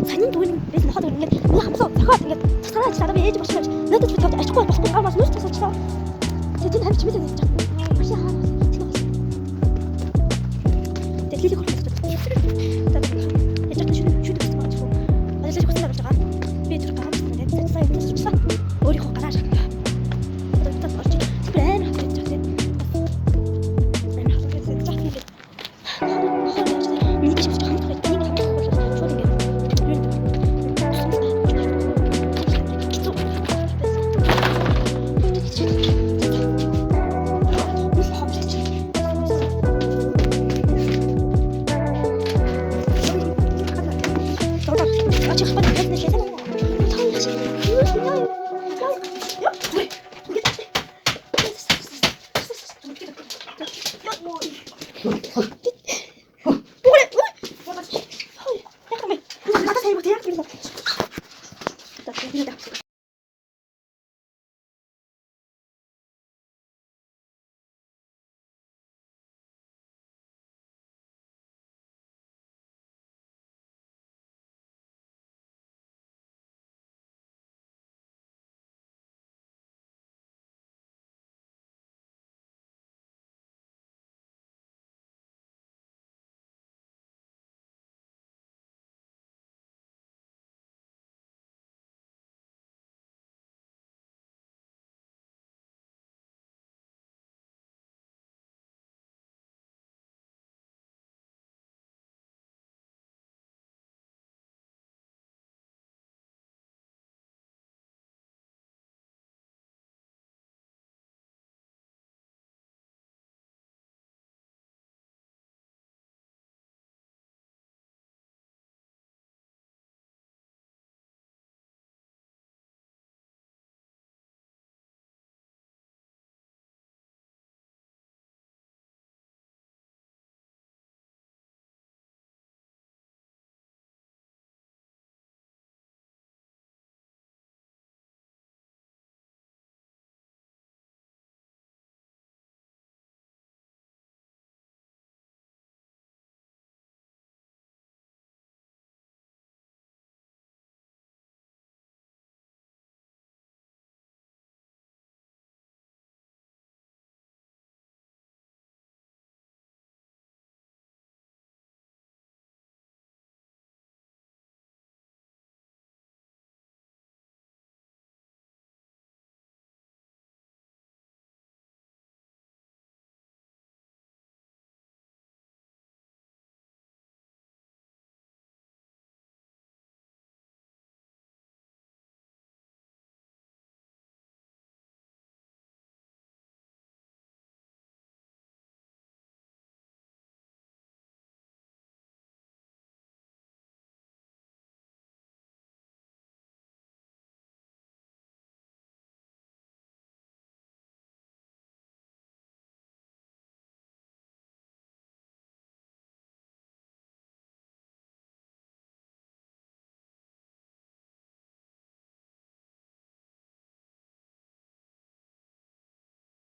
Санийн дүүн бид ноход ингээд нэг хамсаа зохиод ингээд цацараа чи надад ээж бошгож надад ч бодож ачгүй болохгүй гал бас нүс тасаачлаа. Тэгээд хамч мэдээ гэж байна. Машин хаа. Тэгээд лили хурц. Тэгээд яж шүд гэсэн байна шүү. Ажил хүсэж байгаа. Би тэр гараад тэгээд сая тасчихсан. Өөрийнхөө гараа шатна. Тэгээд орч спрэн хатчих тэгээд. Энэ хатчих тэгээд. Миний шиг хамт байх.